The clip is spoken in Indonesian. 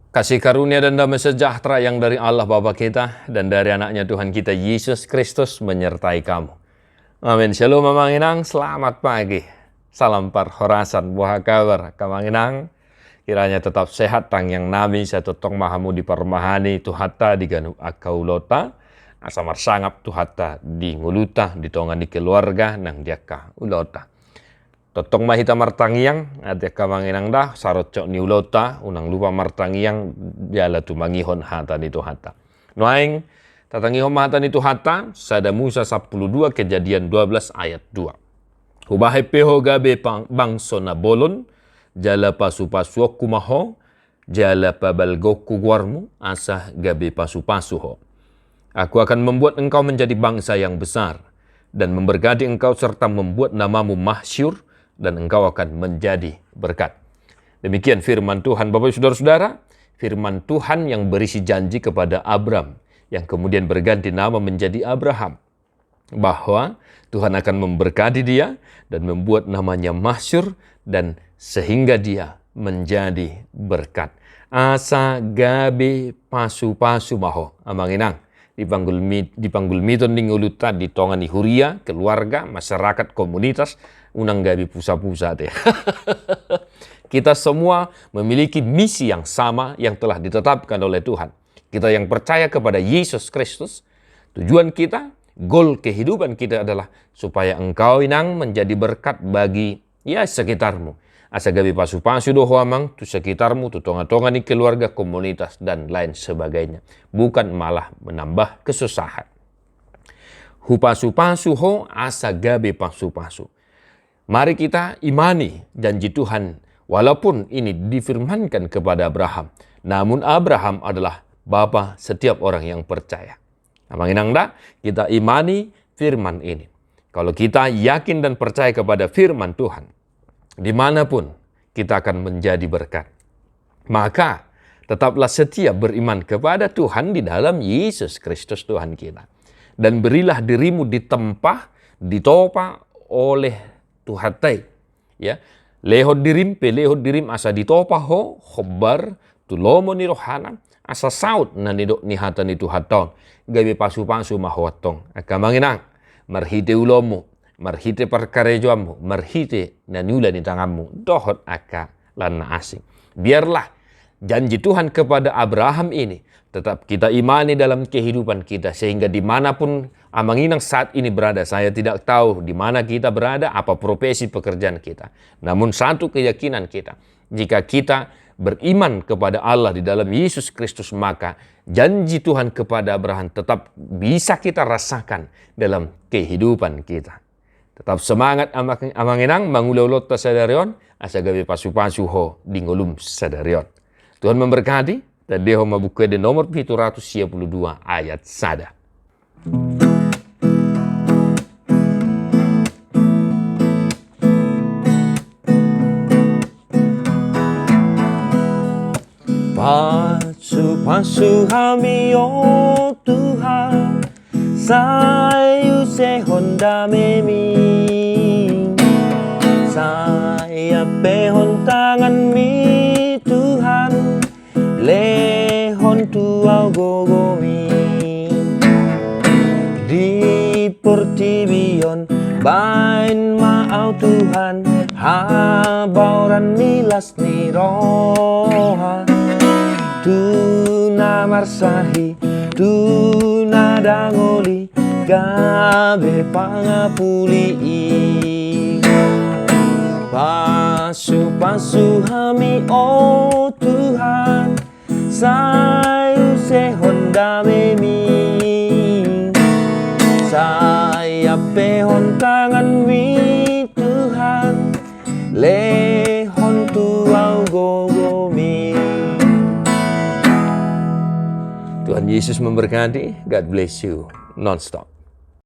Kasih karunia dan damai sejahtera yang dari Allah Bapa kita dan dari anaknya Tuhan kita Yesus Kristus menyertai kamu. Amin. Shalom Mamanginang, selamat pagi. Salam parhorasan, buah kabar. Kamanginang, kiranya tetap sehat tang yang nami saya tutong mahamu di parmahani tuhata di ganu akaulota. Asamar sangap tuhata di nguluta di tongan di keluarga nang diaka ulota. Totong mahita martangiang ada kamanginang dah sarot cok ni ulota unang lupa martangiang jala tu mangihon hata ni tu hata. Noaing tatangihon hata ni tu hata sada Musa 12 Kejadian 12 ayat 2. Hubahe peho gabe bangso na bolon jala pasu-pasu kumaho jala pabalgoku guarmu asah gabe pasu-pasu ho. Aku akan membuat engkau menjadi bangsa yang besar dan memberkati engkau serta membuat namamu masyhur dan engkau akan menjadi berkat. Demikian firman Tuhan. Bapak Ibu Saudara-saudara, firman Tuhan yang berisi janji kepada Abram, yang kemudian berganti nama menjadi Abraham, bahwa Tuhan akan memberkati dia dan membuat namanya masyhur dan sehingga dia menjadi berkat. Asa gabe pasu-pasu maho amanginang dipanggul miton di nguluta di tongan di huria, keluarga, masyarakat, komunitas, unang gabi pusat-pusat ya. Kita semua memiliki misi yang sama yang telah ditetapkan oleh Tuhan. Kita yang percaya kepada Yesus Kristus, tujuan kita, goal kehidupan kita adalah supaya engkau inang menjadi berkat bagi sekitarmu. Asa gabi pasu-pasu doho amang tu sekitarmu, tu tonga-tonga di keluarga, komunitas, dan lain sebagainya. Bukan malah menambah kesusahan. Hupasu-pasu ho asa gabi pasu-pasu. Mari kita imani janji Tuhan walaupun ini difirmankan kepada Abraham. Namun Abraham adalah bapa setiap orang yang percaya. Amanginang dah, kita imani firman ini. Kalau kita yakin dan percaya kepada firman Tuhan, dimanapun kita akan menjadi berkat. Maka tetaplah setia beriman kepada Tuhan di dalam Yesus Kristus Tuhan kita. Dan berilah dirimu ditempah, ditopa oleh Tuhatai. Ya, lehod dirim asa ditopa ho, khobar, tulomo ni rohana, asa saut na nidok ni hata ni Tuhaton. Gabi pasu-pasu mahotong. Akamanginang, marhite ulomo, marhite perkarejoamu, marhite nanula di tanganmu, dohot aka lana asing. Biarlah janji Tuhan kepada Abraham ini tetap kita imani dalam kehidupan kita, sehingga dimanapun amanginang saat ini berada, saya tidak tahu di mana kita berada, apa profesi pekerjaan kita. Namun satu keyakinan kita, jika kita beriman kepada Allah di dalam Yesus Kristus, maka janji Tuhan kepada Abraham tetap bisa kita rasakan dalam kehidupan kita. Tetap semangat amanginang mangulaulot sadarion asa gabi pasu-pasu ho dingolum sadarion. Tuhan memberkati dan deho mabuka di nomor 722 ayat sada. Pasu-pasu kami oh Tuhan, sayu sehon damemi, saya pehon tangan mi Tuhan, lehon tuau gogomi, di pertibion bain maau Tuhan, habauran milas ni roha. Tuna marsahi, tuna dangoli, gabe pangapuli. Pasu-pasu kami oh Tuhan, sayu sehon damemi, saya pehon tangan mi Tuhan, lehon tuau gogomi. Tuhan Yesus memberkati. God bless you non-stop.